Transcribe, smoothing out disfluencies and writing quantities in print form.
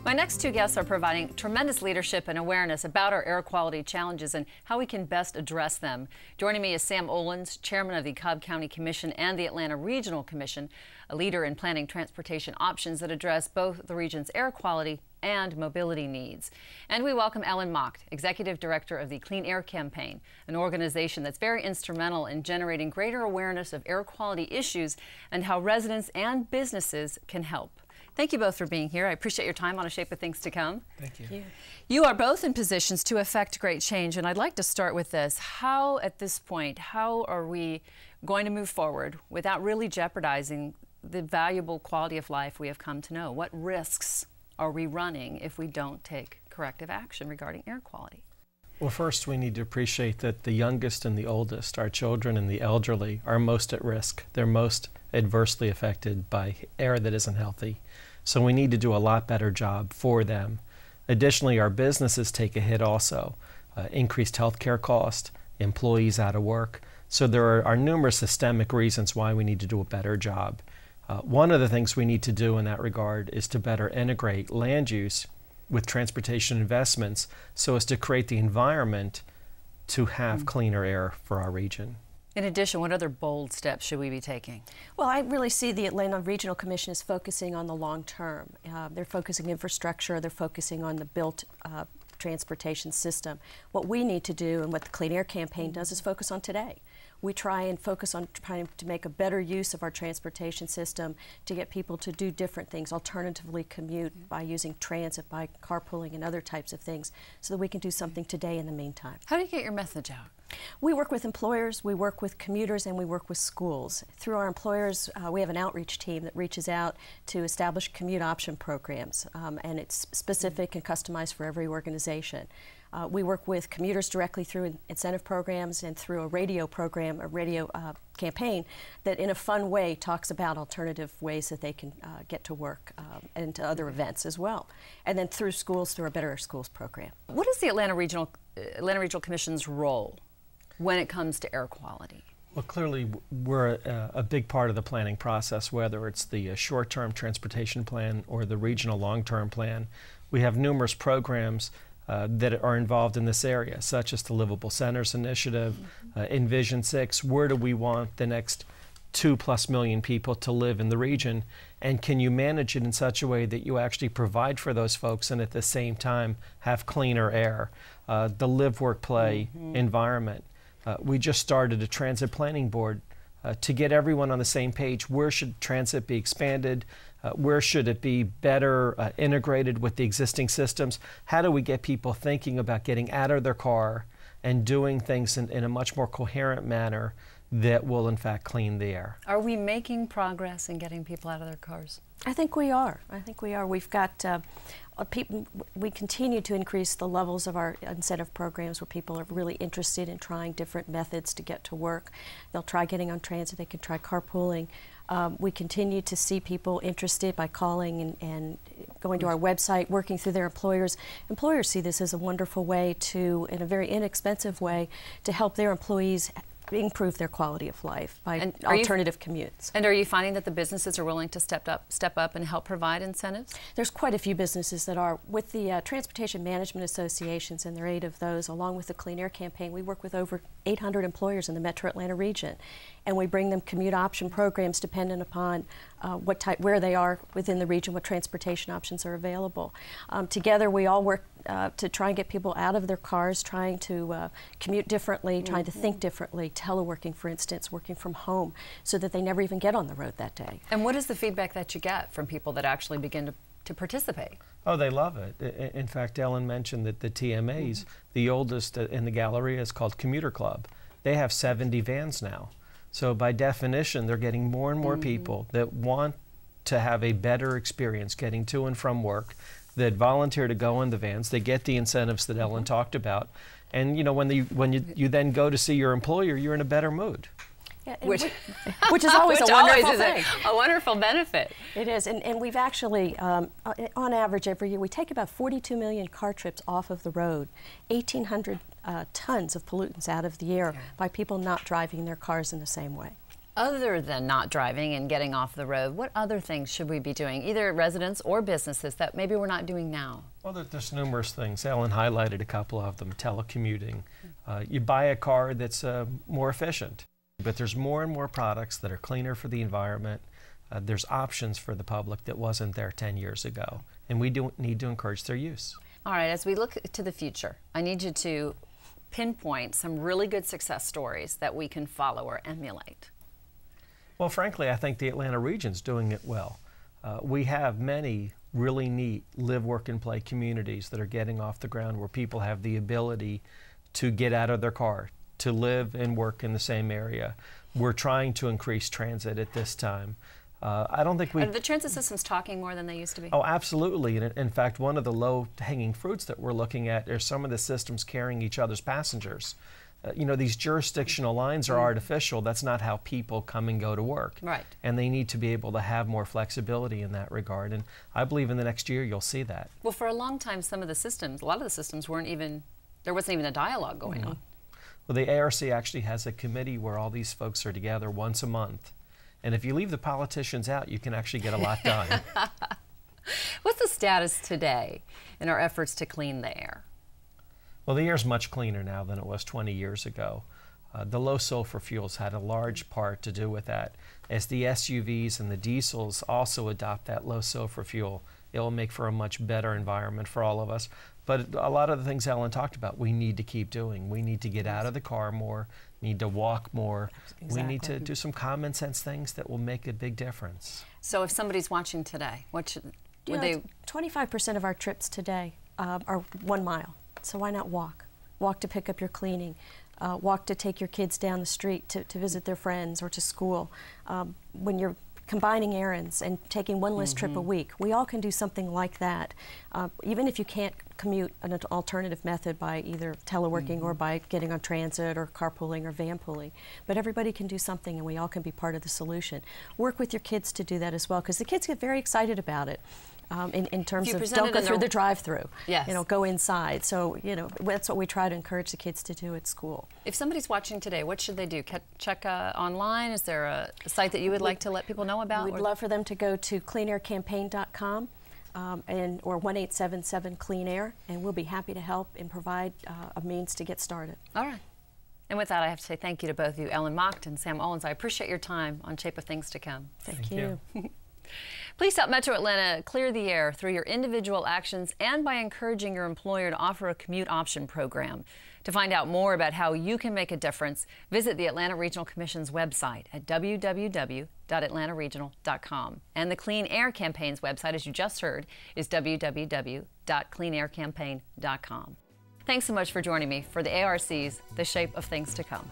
My next two guests are providing tremendous leadership and awareness about our air quality challenges and how we can best address them. Joining me is Sam Olens, chairman of the Cobb County Commission and the Atlanta Regional Commission, a leader in planning transportation options that address both the region's air quality and mobility needs. And we welcome Macht, executive director of the Clean Air Campaign, an organization that's very instrumental in generating greater awareness of air quality issues and how residents and businesses can help. Thank you both for being here. I appreciate your time on A Shape of Things to Come. Thank you. You are both in positions to affect great change, and I'd like to start with this. How, at this point, how are we going to move forward without really jeopardizing the valuable quality of life we have come to know? What risks are we running if we don't take corrective action regarding air quality? Well, first we need to appreciate that the youngest and the oldest, our children and the elderly, are most at risk. They're most adversely affected by air that isn't healthy. So we need to do a lot better job for them. Additionally, our businesses take a hit also. Increased healthcare cost, employees out of work. So there are numerous systemic reasons why we need to do a better job. One of the things we need to do in that regard is to better integrate land use with transportation investments so as to create the environment to have cleaner air for our region. In addition, what other bold steps should we be taking? Well, I really see the Atlanta Regional Commission is focusing on the long term. They're focusing infrastructure, they're focusing on the built transportation system. What we need to do and what the Clean Air Campaign does is focus on today. We try and focus on trying to make a better use of our transportation system to get people to do different things, alternatively commute by using transit, by carpooling and other types of things, so that we can do something today in the meantime. How do you get your message out? We work with employers, we work with commuters, and we work with schools. Through our employers, we have an outreach team that reaches out to establish commute option programs, and it's specific and customized for every organization. We work with commuters directly through incentive programs and through a radio program, a radio campaign that in a fun way talks about alternative ways that they can get to work and to other events as well. And then through schools, through our Better Schools program. What is the Atlanta Regional Commission's role when it comes to air quality? Well, clearly we're a big part of the planning process, whether it's the short-term transportation plan or the regional long-term plan. We have numerous programs that are involved in this area, such as the Livable Centers Initiative, Envision 6. Where do we want the next 2+ million people to live in the region? And can you manage it in such a way that you actually provide for those folks and at the same time have cleaner air? The live, work, play environment. We just started a transit planning board to get everyone on the same page. Where should transit be expanded? Where should it be better integrated with the existing systems? How do we get people thinking about getting out of their car and doing things in a much more coherent manner that will in fact clean the air? Are we making progress in getting people out of their cars? I think we are. I think we are. We've got we continue to increase the levels of our incentive programs where people are really interested in trying different methods to get to work. They'll try getting on transit, they can try carpooling. We continue to see people interested by calling and going to our website, working through their employers. Employers see this as a wonderful way to, in a very inexpensive way, to help their employees improve their quality of life by alternative commutes. And are you finding that the businesses are willing to step up and help provide incentives? There's quite a few businesses that are. With the Transportation Management Associations and there are 8 of those, along with the Clean Air Campaign, we work with over 800 employers in the Metro Atlanta region. And we bring them commute option programs dependent upon where they are within the region, what transportation options are available. Together we all work to try and get people out of their cars, trying to commute differently, trying to think differently, teleworking, for instance, working from home, so that they never even get on the road that day. And what is the feedback that you get from people that actually begin to participate? Oh, they love it. In fact, Ellen mentioned that the TMAs, the oldest in the Galleria, is called Commuter Club. They have 70 vans now. So by definition, they're getting more and more people that want to have a better experience getting to and from work, that volunteer to go in the vans. They get the incentives that Ellen talked about. And you know, when you then go to see your employer, you're in a better mood. Yeah, which is always a wonderful thing. A wonderful benefit. It is, and we've actually, on average every year, we take about 42 million car trips off of the road, 1,800 tons of pollutants out of the air by people not driving their cars in the same way. Other than not driving and getting off the road, what other things should we be doing, either residents or businesses, that maybe we're not doing now? Well, there's numerous things. Ellen highlighted a couple of them. Telecommuting. You buy a car that's more efficient, but there's more and more products that are cleaner for the environment. There's options for the public that wasn't there 10 years ago, and we do need to encourage their use. All right, as we look to the future, I need you to pinpoint some really good success stories that we can follow or emulate. Well, frankly, I think the Atlanta region's doing it well. We have many really neat live, work, and play communities that are getting off the ground where people have the ability to get out of their car, to live and work in the same area. We're trying to increase transit at this time. I don't think we... Are the transit systems talking more than they used to be? Oh, absolutely. And in fact, one of the low-hanging fruits that we're looking at are some of the systems carrying each other's passengers. You know, these jurisdictional lines are artificial. That's not how people come and go to work. Right. And they need to be able to have more flexibility in that regard. And I believe in the next year you'll see that. Well, for a long time, some of the systems, a lot of the systems weren't even, there wasn't even a dialogue going on. Well, the ARC actually has a committee where all these folks are together once a month. And if you leave the politicians out, you can actually get a lot done. What's the status today in our efforts to clean the air? Well, the air's much cleaner now than it was 20 years ago. The low sulfur fuels had a large part to do with that. As the SUVs and the diesels also adopt that low sulfur fuel, it will make for a much better environment for all of us. But a lot of the things Ellen talked about, we need to keep doing. We need to get out of the car more, need to walk more. Exactly. We need to do some common sense things that will make a big difference. So if somebody's watching today, what should, would they... 25% of our trips today are 1 mile. So why not walk? Walk to pick up your cleaning. Walk to take your kids down the street to visit their friends or to school. When you're combining errands and taking one less trip a week, we all can do something like that. Even if you can't commute an alternative method by either teleworking or by getting on transit or carpooling or van pooling. But everybody can do something and we all can be part of the solution. Work with your kids to do that as well, because the kids get very excited about it. In terms of don't go through the drive-through, yes. You know, go inside. So, you know, that's what we try to encourage the kids to do at school. If somebody's watching today, what should they do? Check online? Is there a site that you would like to let people know about? We'd love for them to go to cleanaircampaign.com or 1-877-CLEAN-AIR, and we'll be happy to help and provide a means to get started. All right. And with that, I have to say thank you to both of you, Ellen Macht and Sam Olens. I appreciate your time on Shape of Things to Come. Thank you. Please help Metro Atlanta clear the air through your individual actions and by encouraging your employer to offer a commute option program. To find out more about how you can make a difference, visit the Atlanta Regional Commission's website at www.atlantaregional.com. And the Clean Air Campaign's website, as you just heard, is www.cleanaircampaign.com. Thanks so much for joining me for the ARC's The Shape of Things to Come.